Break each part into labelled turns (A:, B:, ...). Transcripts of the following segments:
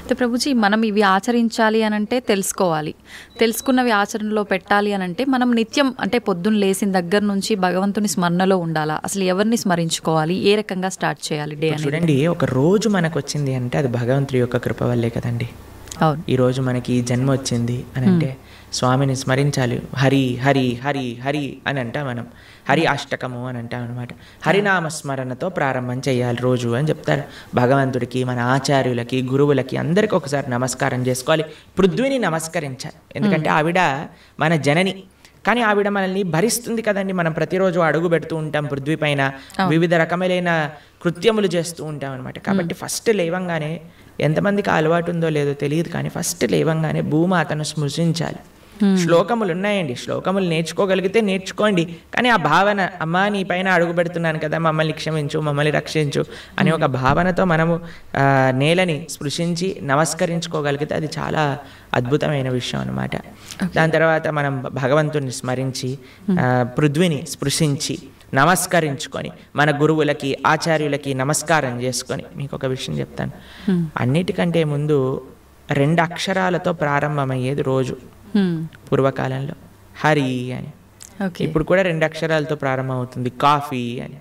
A: అయితే ప్రభుజీ మనం ఇవి ఆచరించాలి అని అంటే తెలుసుకోవాలి, తెలుసుకున్నవి ఆచరణలో పెట్టాలి అని అంటే మనం నిత్యం అంటే పొద్దున్న లేచిన దగ్గర నుంచి భగవంతుని స్మరణలో ఉండాలా? అసలు ఎవరిని స్మరించుకోవాలి, ఏ రకంగా స్టార్ట్ చేయాలి డే అనేది?
B: చూడండి, ఒక రోజు మనకు వచ్చింది అంటే అది భగవంతుడి యొక్క కృప వల్లే కదండి.
A: అవును,
B: ఈరోజు మనకి ఈ జన్మ వచ్చింది అని అంటే స్వామిని స్మరించాలి. హరి హరి హరి హరి అని అంటాం మనం, హరి అష్టకము అని అంటాం అనమాట. హరినామ స్మరణతో ప్రారంభం చేయాలి రోజు అని చెప్తారు. భగవంతుడికి, మన ఆచార్యులకి, గురువులకి అందరికీ ఒకసారి నమస్కారం చేసుకోవాలి. పృథ్వీని నమస్కరించాలి, ఎందుకంటే ఆవిడ మన జనని. కానీ ఆవిడ మనల్ని భరిస్తుంది కదండి. మనం ప్రతిరోజు అడుగు పెడుతూ ఉంటాం పృథ్వీ పైన, వివిధ రకములైన కృత్యములు చేస్తూ ఉంటాం అనమాట. కాబట్టి ఫస్ట్ లేవంగానే, ఎంతమందికి అలవాటు ఉందో లేదో తెలియదు కానీ ఫస్ట్ లేవంగానే భూమాతను స్మృశించాలి. శ్లోకములు ఉన్నాయండి, శ్లోకములు నేర్చుకోగలిగితే నేర్చుకోండి. కానీ ఆ భావన, అమ్మా నీ పైన అడుగు పెడుతున్నాను కదా, మమ్మల్ని క్షమించు, మమ్మల్ని రక్షించు అనే ఒక భావనతో మనము నేలని స్పృశించి నమస్కరించుకోగలిగితే అది చాలా అద్భుతమైన విషయం అనమాట. దాని తర్వాత మనం భగవంతుని స్మరించి పృథ్వీని స్పృశించి నమస్కరించుకొని మన గురువులకి, ఆచార్యులకి నమస్కారం చేసుకొని, మీకు ఒక విషయం చెప్తాను. అన్నిటికంటే ముందు 2 అక్షరాలతో ప్రారంభమయ్యేది రోజు పూర్వకాలంలో, హరి అని. ఇప్పుడు కూడా 2 అక్షరాలతో ప్రారంభం అవుతుంది, కాఫీ అని.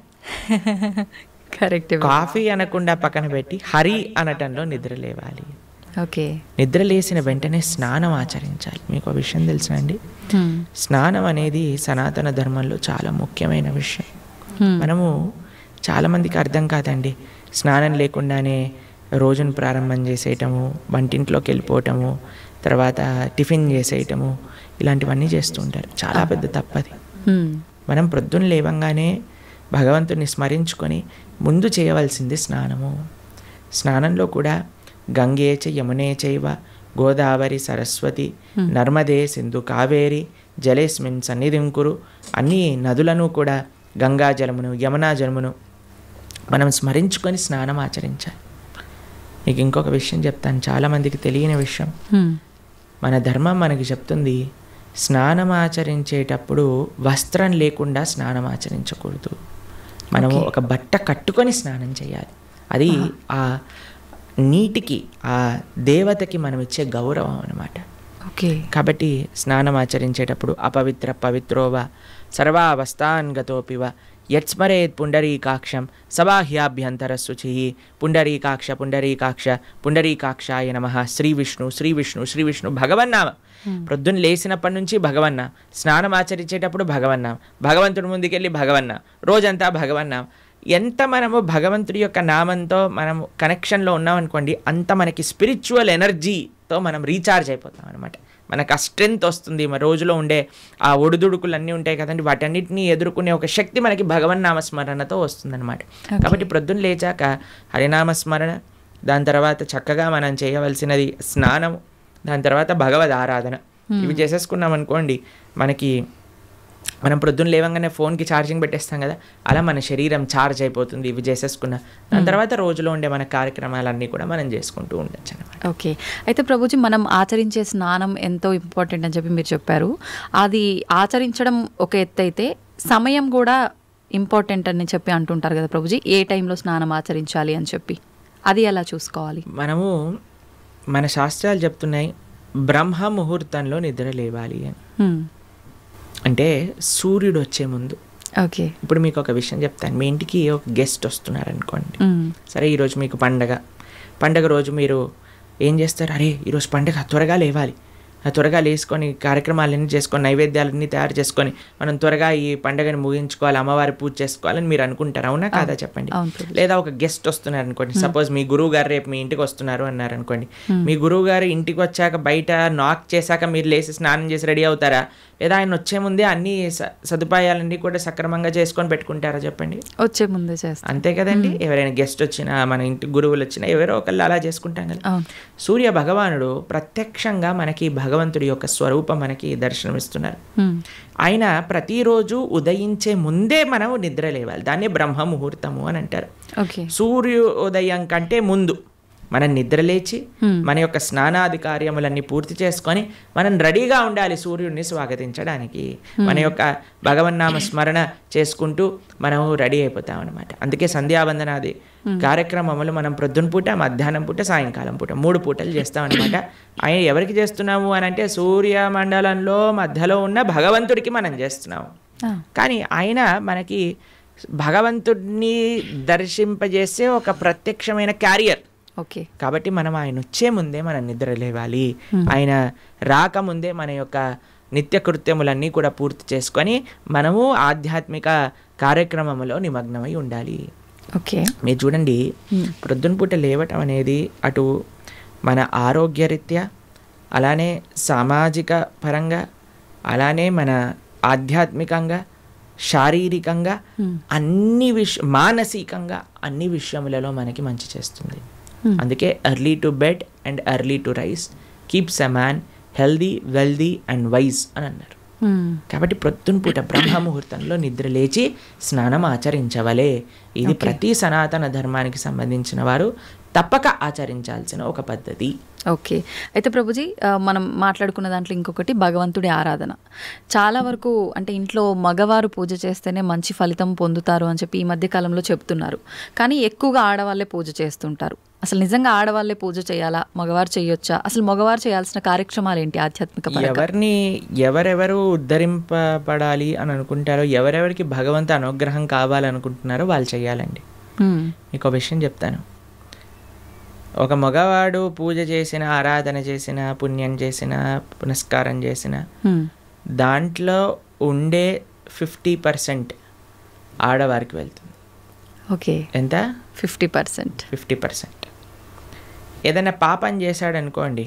A: కరెక్ట్.
B: కాఫీ అనకుండా పక్కన పెట్టి హరి అనటంలో నిద్ర లేవాలి.
A: ఓకే.
B: నిద్ర లేసిన వెంటనే స్నానం ఆచరించాలి. మీకు ఒక విషయం తెలుసా అండి, స్నానం అనేది సనాతన ధర్మంలో చాలా ముఖ్యమైన విషయం. మనము చాలామందికి అర్థం కాదండి, స్నానం లేకుండానే రోజును ప్రారంభం చేసేయటము, వంటింట్లోకి వెళ్ళిపోవటము, తర్వాత టిఫిన్ చేసేయటము, ఇలాంటివన్నీ చేస్తూ ఉంటారు. చాలా పెద్ద తప్పది. మనం ప్రొద్దున లేవంగానే భగవంతుని స్మరించుకొని ముందు చేయవలసింది స్నానము. స్నానంలో కూడా గంగే చ యమునే చైవ గోదావరి సరస్వతి నర్మదే సింధు కావేరి జలేస్మిన్ సన్నిధిం కురు. అన్ని నదులను కూడా, గంగా జలమును, యమునా జలమును మనం స్మరించుకొని స్నానం ఆచరించాలి. మీకు ఇంకొక విషయం చెప్తాను, చాలామందికి తెలియని విషయం. మన ధర్మం మనకి చెప్తుంది, స్నానం ఆచరించేటప్పుడు వస్త్రం లేకుండా స్నానం ఆచరించకూడదు. మనము ఒక బట్ట కట్టుకొని స్నానం చేయాలి. అది ఆ నీటికి, ఆ దేవతకి మనం ఇచ్చే గౌరవం అన్నమాట. కాబట్టి స్నానం ఆచరించేటప్పుడు అపవిత్ర పవిత్రోవ సర్వావస్థాన్ గతోపివ యత్స్మరేత్ పుండరీకాక్షం సబాహ్యాభ్యంతర శుచి. పుండరీకాక్ష పుండరీకాక్ష పుండరీకాక్షాయ నమః. శ్రీ విష్ణు శ్రీ విష్ణు శ్రీ విష్ణు భగవన్నామ. ప్రొద్దున లేచినప్పటి నుంచి భగవన్నా, స్నానం ఆచరించేటప్పుడు భగవన్నా, భగవంతుడి ముందుకెళ్ళి భగవన్నా, రోజంతా భగవన్నా. ఎంత మనము భగవంతుడి యొక్క నామంతో మనం కనెక్షన్లో ఉన్నామనుకోండి, అంత మనకి స్పిరిచువల్ ఎనర్జీతో మనం రీఛార్జ్ అయిపోతాం అనమాట. మనకు ఆ స్ట్రెంగ్త్ వస్తుంది. మన రోజులో ఉండే ఆ ఒడిదుడుకులు అన్నీ ఉంటాయి కదండి, వాటన్నిటిని ఎదుర్కొనే ఒక శక్తి మనకి భగవన్నామస్మరణతో వస్తుందన్నమాట. కాబట్టి ప్రొద్దున లేచాక హరినామస్మరణ, దాని తర్వాత చక్కగా మనం చేయవలసినది స్నానం, దాని తర్వాత భగవద్ ఆరాధన. ఇవి చేసేసుకున్నాం అనుకోండి, మనం ప్రొద్దున లేవంగానే ఫోన్కి ఛార్జింగ్ పెట్టేస్తాం కదా, అలా మన శరీరం ఛార్జ్ అయిపోతుంది ఇవి చేసేసుకున్నా. దాని తర్వాత రోజులో ఉండే మన కార్యక్రమాలన్నీ కూడా మనం చేసుకుంటూ ఉండొచ్చు అనమాట.
A: ఓకే. అయితే ప్రభుజీ, మనం ఆచరించే స్నానం ఎంతో ఇంపార్టెంట్ అని చెప్పి మీరు చెప్పారు. అది ఆచరించడం ఒక ఎత్తు అయితే సమయం కూడా ఇంపార్టెంట్ అని చెప్పి అంటుంటారు కదా ప్రభుజీ, ఏ టైంలో స్నానం ఆచరించాలి అని చెప్పి, అది ఎలా చూసుకోవాలి?
B: మనము మన శాస్త్రాలు చెప్తున్నాయి, బ్రహ్మ ముహూర్తంలో నిద్ర లేవాలి అని. అంటే సూర్యుడు వచ్చే ముందు.
A: ఓకే.
B: ఇప్పుడు మీకు ఒక విషయం చెప్తాను. మీ ఇంటికి ఒక గెస్ట్ వస్తున్నారు అనుకోండి, సరే ఈరోజు మీకు పండగ రోజు మీరు ఏం చేస్తారు, అరే ఈరోజు పండగ, త్వరగా లేవాలి, త్వరగా లేసుకొని కార్యక్రమాలన్నీ చేసుకొని నైవేద్యాలన్నీ తయారు చేసుకొని మనం త్వరగా ఈ పండుగని ముగించుకోవాలి, అమ్మవారి పూజ చేసుకోవాలని మీరు అనుకుంటారు, అవునా కాదా చెప్పండి. లేదా ఒక గెస్ట్ వస్తున్నారు అనుకోండి, సపోజ్ మీ గురువు గారు రేపు మీ ఇంటికి వస్తున్నారు అన్నారు అనుకోండి, మీ గురువు గారు ఇంటికి వచ్చాక బయట నాక్ చేశాక మీరు లేచి స్నానం చేసి రెడీ అవుతారా, లేదా ఆయన వచ్చే ముందే అన్ని సదుపాయాలన్నీ కూడా సక్రమంగా చేసుకొని పెట్టుకుంటారా చెప్పండి?
A: వచ్చే ముందే చేస్తాం,
B: అంతే కదండి. ఎవరైనా గెస్ట్ వచ్చినా, మన ఇంటి గురువులు వచ్చినా ఎవరో ఒకళ్ళు అలా చేసుకుంటాం కదా. సూర్య భగవానుడు ప్రత్యక్షంగా మనకి భగవంతుడి యొక్క స్వరూపం మనకి దర్శనమిస్తున్నారు. ఆయన ప్రతిరోజు ఉదయించే ముందే మనం నిద్ర లేవాలి, దాన్ని బ్రహ్మ ముహూర్తము అని అంటారు. సూర్యోదయం కంటే ముందు మనం నిద్రలేచి మన యొక్క స్నానాది కార్యములన్నీ పూర్తి చేసుకొని మనం రెడీగా ఉండాలి సూర్యుడిని స్వాగతించడానికి. మన యొక్క భగవన్నామ స్మరణ చేసుకుంటూ మనము రెడీ అయిపోతాం అనమాట. అందుకే సంధ్యావందనాది కార్యక్రమములు మనం ప్రొద్దున పూట, మధ్యాహ్నం పూట, సాయంకాలం పూట 3 పూటలు చేస్తామన్నమాట. ఆయన ఎవరికి చేస్తున్నాము అని అంటే సూర్యమండలంలో మధ్యలో ఉన్న భగవంతుడికి మనం చేస్తున్నాము. కానీ ఆయన మనకి భగవంతుడిని దర్శింపజేసే ఒక ప్రత్యక్షమైన క్యారియర్.
A: ఓకే,
B: కాబట్టి మనం ఆయన వచ్చే ముందే మనం నిద్ర లేవాలి. ఆయన రాకముందే మన యొక్క నిత్య కృత్యములన్నీ కూడా పూర్తి చేసుకొని మనము ఆధ్యాత్మిక కార్యక్రమంలో నిమగ్నమై ఉండాలి.
A: ఓకే,
B: మీరు చూడండి, ప్రొద్దున పూట లేవటం అనేది అటు మన ఆరోగ్యరీత్యా, అలానే సామాజిక పరంగా, అలానే మన ఆధ్యాత్మికంగా, శారీరకంగా, అన్ని మానసికంగా అన్ని విషయములలో మనకి మంచి చేస్తుంది. అందుకే early to bed and early to rice keeps a man healthy, wealthy and wise అని అన్నారు. కాబట్టి ప్రొద్దున పూట బ్రహ్మముహూర్తంలో నిద్ర లేచి స్నానం ఆచరించవలే. ఇది ప్రతి సనాతన ధర్మానికి సంబంధించిన వారు తప్పక ఆచరించాల్సిన ఒక పద్ధతి.
A: ఓకే, అయితే ప్రభుజీ మనం మాట్లాడుకున్న దాంట్లో ఇంకొకటి భగవంతుడి ఆరాధన. చాలా వరకు అంటే ఇంట్లో మగవారు పూజ చేస్తేనే మంచి ఫలితం పొందుతారు అని చెప్పి ఈ మధ్య కాలంలో చెప్తున్నారు. కానీ ఎక్కువగా ఆడవాళ్ళే పూజ చేస్తుంటారు. అసలు నిజంగా ఆడవాళ్ళే పూజ చేయాలా, మగవారు చేయొచ్చా? అసలు మగవారు చేయాల్సిన కార్యక్రమాలు ఏంటి ఆధ్యాత్మిక పరంగా?
B: ఎవరెవరు ఉద్ధరింపబడాలి అని అనుకుంటారో, ఎవరెవరికి భగవంతు అనుగ్రహం కావాలనుకుంటున్నారో వాళ్ళు చేయాలండి. మీకు ఒక విషయం చెప్తాను. ఒక మగవాడు పూజ చేసిన, ఆరాధన చేసిన, పుణ్యం చేసిన, పునస్కారం చేసిన దాంట్లో ఉండే 50% ఆడవారికి వెళ్తుంది.
A: ఓకే,
B: ఎంత?
A: 50%.
B: 50%. ఏదైనా పాపం చేశాడనుకోండి,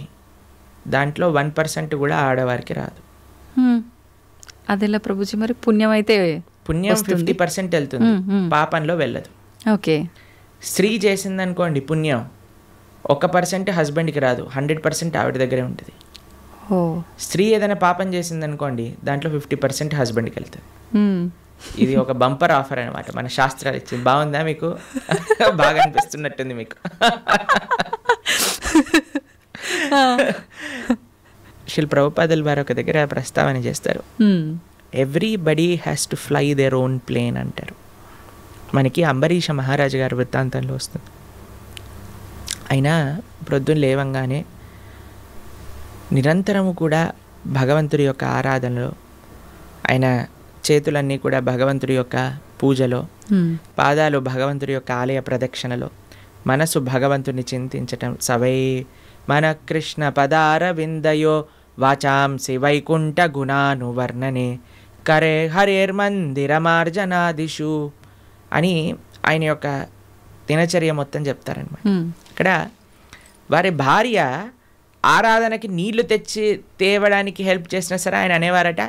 B: దాంట్లో 1% కూడా ఆడవారికి రాదు.
A: అదేలా ప్రభుజీ? మరి పుణ్యం అయితే
B: పుణ్యం 50% వెళ్తుంది, పాపంలో వెళ్ళదు.
A: ఓకే,
B: స్త్రీ చేసిందనుకోండి పుణ్యం 1% హస్బెండ్కి రాదు, 100% ఆవిడ దగ్గరే ఉంటుంది. స్త్రీ ఏదైనా పాపం చేసిందనుకోండి, దాంట్లో 50% హస్బెండ్కి వెళ్తుంది. ఇది ఒక బంపర్ ఆఫర్ అనమాట, మన శాస్త్రాలు ఇచ్చింది. బాగుందా మీకు? బాగా అనిపిస్తున్నట్టుంది మీకు. శిల్ ప్రభుపాదుల వారు ఒక దగ్గర ప్రస్తావన చేస్తారు, everybody has to fly their own plane అంటారు. మనకి అంబరీష మహారాజు గారి వృత్తాంతంలో వస్తుంది. అయినా ప్రొద్దున లేవంగానే నిరంతరము కూడా భగవంతుడి యొక్క ఆరాధనలో, ఆయన చేతులన్నీ కూడా భగవంతుడి యొక్క పూజలో, పాదాలు భగవంతుడి యొక్క ఆలయ ప్రదక్షిణలో, మనసు భగవంతుని చింతించటం. సవై మన కృష్ణ పదార విందయో వాచాంసి వైకుంఠ గుణానువర్ణనే కరే హరేర్మందిరమార్జనాదిషు అని ఆయన యొక్క దినచర్య మొత్తం చెప్తారనమాట. ఇక్కడ వారి భార్య ఆరాధనకి నీళ్లు తెచ్చి తేవడానికి హెల్ప్ చేసినా సరే ఆయన అనేవారట,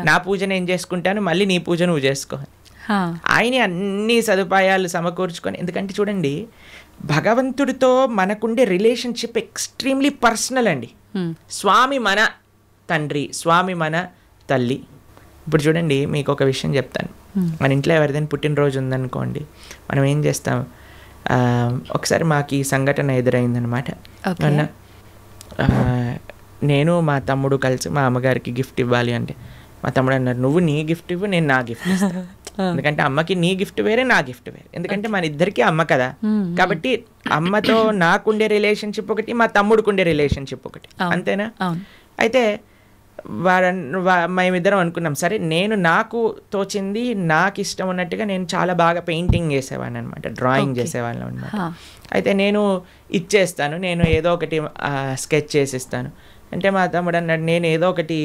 B: నా పూజ నేను చేసుకుంటాను, మళ్ళీ నీ పూజ నువ్వు చేసుకో. ఆయన అన్ని సదుపాయాలు సమకూర్చుకొని, ఎందుకంటే చూడండి భగవంతుడితో మనకుండే రిలేషన్షిప్ ఎక్స్ట్రీమ్లీ పర్సనల్ అండి. స్వామి మన తండ్రి, స్వామి మన తల్లి. ఇప్పుడు చూడండి మీకు ఒక విషయం చెప్తాను. మన ఇంట్లో ఎవరిదైనా పుట్టినరోజు ఉందనుకోండి, మనం ఏం చేస్తాం? ఒకసారి మాకు ఈ సంఘటన ఎదురైందనమాట. నేను మా తమ్ముడు కలిసి మా అమ్మగారికి గిఫ్ట్ ఇవ్వాలి అంటే, మా తమ్ముడు అన్నారు, నువ్వు నీ గిఫ్ట్ ఇవ్వు, నేను నా గిఫ్ట్ ఇస్తాను. ఎందుకంటే అమ్మకి నీ గిఫ్ట్ వేరే, నా గిఫ్ట్ వేరే. ఎందుకంటే మన ఇద్దరికి అమ్మ కదా. కాబట్టి అమ్మతో నాకుండే రిలేషన్షిప్ ఒకటి, మా తమ్ముడుకుండే రిలేషన్షిప్ ఒకటి, అంతేనా? అయితే మేమిద్దరం అనుకున్నాం, సరే నేను నాకు తోచింది, నాకు ఇష్టం ఉన్నట్టుగా నేను చాలా బాగా పెయింటింగ్ చేసేవాడిని అనమాట, డ్రాయింగ్ చేసేవాళ్ళం అనమాట. అయితే నేను ఇచ్చేస్తాను, నేను ఏదో ఒకటి స్కెచ్ చేసిస్తాను అంటే, మా తమ్ముడు అన్నాడు, నేను ఏదో ఒకటి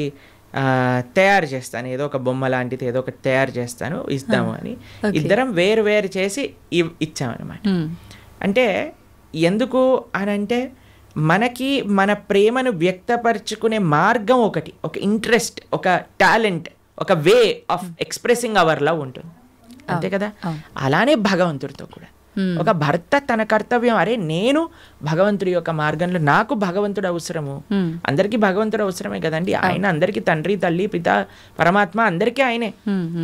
B: తయారు చేస్తాను, ఏదో ఒక బొమ్మ లాంటిది ఏదో ఒకటి తయారు చేస్తాను, ఇద్దాము అని ఇద్దరం వేరు వేరు చేసి ఇచ్చామన్నమాట. అంటే ఎందుకు అని అంటే, మనకి మన ప్రేమను వ్యక్తపరచుకునే మార్గం ఒకటి, ఒక ఇంట్రెస్ట్, ఒక టాలెంట్, ఒక way of expressing hour love ఉంటుంది, అంతే కదా. అలానే భగవంతుడితో కూడా ఒక భర్త తన కర్తవ్యం, అరే నేను భగవంతుడి యొక్క మార్గంలో, నాకు భగవంతుడు అవసరము, అందరికీ భగవంతుడు అవసరమే కదండి. ఆయన అందరికీ తండ్రి, తల్లి, పిత, పరమాత్మ అందరికీ ఆయనే.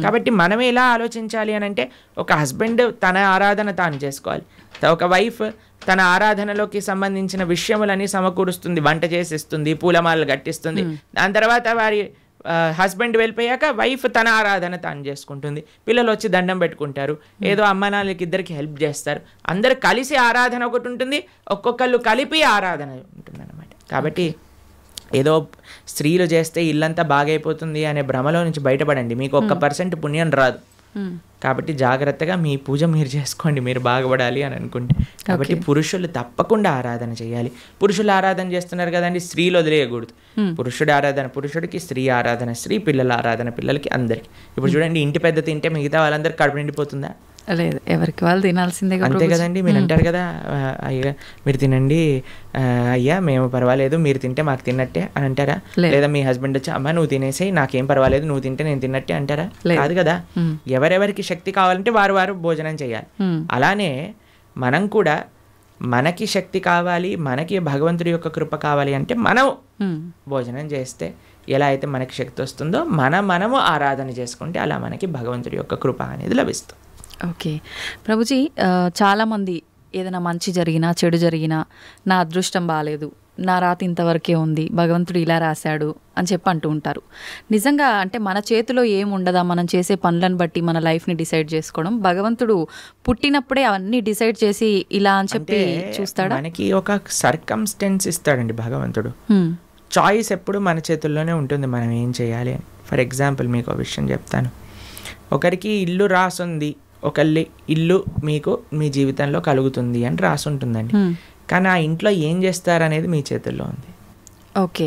B: కాబట్టి మనమే ఎలా ఆలోచించాలి అని అంటే, ఒక హస్బెండ్ తన ఆరాధన తాను చేసుకోవాలి, ఒక వైఫ్ తన ఆరాధనలోకి సంబంధించిన విషయములని సమకూరుస్తుంది, వంట చేసిస్తుంది, పూలమాలలు కట్టిస్తుంది. దాని తర్వాత వారి హస్బెండ్ వెళ్ళిపోయాక వైఫ్ తన ఆరాధన తాను చేసుకుంటుంది, పిల్లలు వచ్చి దండం పెట్టుకుంటారు, ఏదో అమ్మ నాన్నలకి ఇద్దరికి హెల్ప్ చేస్తారు, అందరు కలిసి ఆరాధన ఒకటి ఉంటుంది, ఒక్కొక్కళ్ళు కలిపి ఆరాధన ఉంటుంది అన్నమాట. కాబట్టి ఏదో స్త్రీలు చేస్తే ఇల్లంతా బాగైపోతుంది అనే భ్రమలో నుంచి బయటపడండి, మీకు 1% పుణ్యం రాదు. కాబట్టి జాగ్రత్తగా మీ పూజ మీరు చేసుకోండి, మీరు బాగుపడాలి అని అనుకుంటే. కాబట్టి పురుషులు తప్పకుండా ఆరాధన చేయాలి. పురుషులు ఆరాధన చేస్తున్నారు కదండి, స్త్రీలు వదిలేయకూడదు. పురుషుడి ఆరాధన పురుషుడికి, స్త్రీ ఆరాధన స్త్రీ, పిల్లల ఆరాధన పిల్లలకి, అందరికి. ఇప్పుడు చూడండి, ఇంటి పెద్ద తింటే మిగతా వాళ్ళందరూ కడుపు నిండిపోతుందా?
A: లేదు, ఎవరికి వాళ్ళు తినాల్సిందే,
B: అంతే కదండి. మీరు అంటారు కదా, అయ్యా మీరు తినండి, అయ్యా మేము పర్వాలేదు, మీరు తింటే మాకు తిన్నట్టే అని అంటారా? లేదా మీ హస్బెండ్ వచ్చి అమ్మ నువ్వు తినేసి నాకేం పర్వాలేదు, నువ్వు తింటే నేను తిన్నట్టే అంటారా? కాదు కదా. ఎవరెవరికి శక్తి కావాలంటే వారు వారు భోజనం చేయాలి. అలానే మనం కూడా మనకి శక్తి కావాలి, మనకి భగవంతుడి యొక్క కృప కావాలి అంటే మనం భోజనం చేస్తే ఎలా అయితే మనకి శక్తి వస్తుందో మనము ఆరాధన చేసుకుంటే అలా మనకి భగవంతుడి యొక్క కృప అనేది లభిస్తుంది.
A: ఓకే ప్రభుజీ, చాలామంది ఏదైనా మంచి జరిగినా చెడు జరిగినా నా అదృష్టం బాగాలేదు, నా రాత ఇంతవరకే ఉంది, భగవంతుడు ఇలా రాశాడు అని చెప్పి అంటూ ఉంటారు. నిజంగా అంటే మన చేతిలో ఏముండదా, మనం చేసే పనులను బట్టి మన లైఫ్ని డిసైడ్ చేసుకోవడం? భగవంతుడు పుట్టినప్పుడే అవన్నీ డిసైడ్ చేసి ఇలా అని చెప్పి చూస్తాడా?
B: మనకి ఒక సర్కమ్స్టెన్స్ ఇస్తాడండి భగవంతుడు. చాయిస్ ఎప్పుడు మన చేతుల్లోనే ఉంటుంది, మనం ఏం చేయాలి అని. ఫర్ ఎగ్జాంపుల్ మీకు ఒక విషయం చెప్తాను. ఒకరికి ఇల్లు రాసుంది, ఒకళ్ళి ఇల్లు మీకు మీ జీవితంలో కలుగుతుంది అని రాసి ఉంటుందండి. కానీ ఆ ఇంట్లో ఏం చేస్తారనేది మీ చేతుల్లో ఉంది.
A: ఓకే,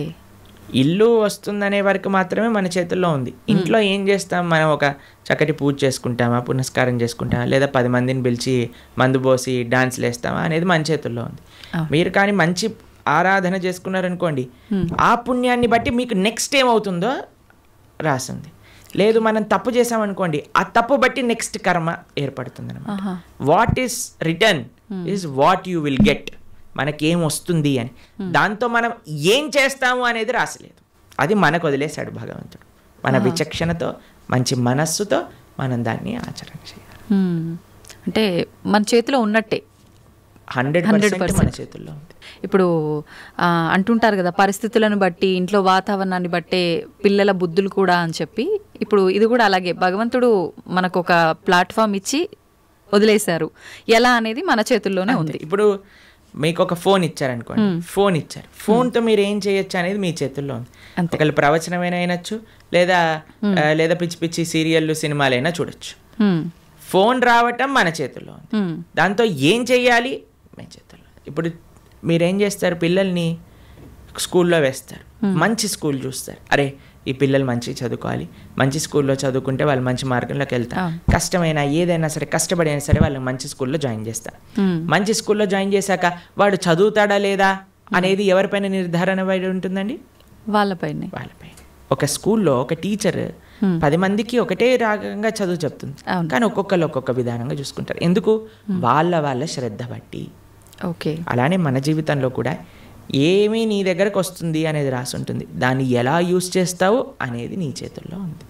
B: ఇల్లు వస్తుందనే వరకు మాత్రమే మన చేతుల్లో ఉంది. ఇంట్లో ఏం చేస్తాం, మనం ఒక చక్కటి పూజ చేసుకుంటామా, పునస్కారం చేసుకుంటామా, లేదా 10 మందిని పిలిచి మందు పోసి డాన్స్లు వేస్తామా అనేది మన చేతుల్లో ఉంది. మీరు కానీ మంచి ఆరాధన చేసుకున్నారనుకోండి, ఆ పుణ్యాన్ని బట్టి మీకు నెక్స్ట్ ఏమవుతుందో రాసింది. లేదు మనం తప్పు చేసామనుకోండి, ఆ తప్పు బట్టి నెక్స్ట్ కర్మ ఏర్పడుతుంది అనమాట. What is return is what you will get. మనకేం వస్తుంది అని, దాంతో మనం ఏం చేస్తాము అనేది రాసలేదు, అది మనకు వదిలేశాడు భగవంతుడు. మన విచక్షణతో మంచి మనస్సుతో మనం దాన్ని ఆచరణ చేయాలి.
A: అంటే మన చేతిలో ఉన్నట్టే,
B: 100% మన చేతుల్లో ఉంది.
A: ఇప్పుడు అంటుంటారు కదా, పరిస్థితులను బట్టి ఇంట్లో వాతావరణాన్ని బట్టే పిల్లల బుద్ధులు కూడా అని చెప్పి, ఇప్పుడు ఇది కూడా అలాగే భగవంతుడు మనకు ఒక ప్లాట్ఫామ్ ఇచ్చి వదిలేశారు, ఎలా అనేది మన చేతుల్లోనే ఉంది.
B: ఇప్పుడు మీకు ఒక ఫోన్ ఇచ్చారనుకోండి, ఫోన్ ఇచ్చారు, ఫోన్తో మీరు ఏం చేయొచ్చు అనేది మీ చేతుల్లో ఉంది. ఒకళ్ళు ప్రవచనమైనా అయినచ్చు, లేదా పిచ్చి పిచ్చి సీరియళ్ళు సినిమాలైనా చూడొచ్చు. ఫోన్ రావటం మన చేతుల్లో ఉంది, దాంతో ఏం చెయ్యాలి మీ చేతుల్లో. ఇప్పుడు మీరేం చేస్తారు, పిల్లల్ని స్కూల్లో వేస్తారు, మంచి స్కూల్ చూస్తారు, అరే ఈ పిల్లలు మంచిగా చదువుకోవాలి, మంచి స్కూల్లో చదువుకుంటే వాళ్ళు మంచి మార్గంలోకి వెళ్తారు, కష్టమైనా ఏదైనా సరే కష్టపడి అయినా సరే వాళ్ళని మంచి స్కూల్లో జాయిన్ చేస్తారు. మంచి స్కూల్లో జాయిన్ చేశాక వాడు చదువుతాడా లేదా అనేది ఎవరిపైన నిర్ధారణ పడి ఉంటుందండి? వాళ్ళపైన. ఒక స్కూల్లో ఒక టీచర్ 10 మందికి ఒకటే రాగంగా చదువు చెప్తుంది, కానీ ఒక్కొక్కరు ఒక్కొక్క విధానంగా చూసుకుంటారు. ఎందుకు? వాళ్ళ శ్రద్ధ బట్టి.
A: ఓకే,
B: అలానే మన జీవితంలో కూడా ఏమీ నీ దగ్గరకు వస్తుంది అనేది రాసి ఉంటుంది, దాన్ని ఎలా యూజ్ చేస్తావు అనేది నీ చేతుల్లో ఉంది.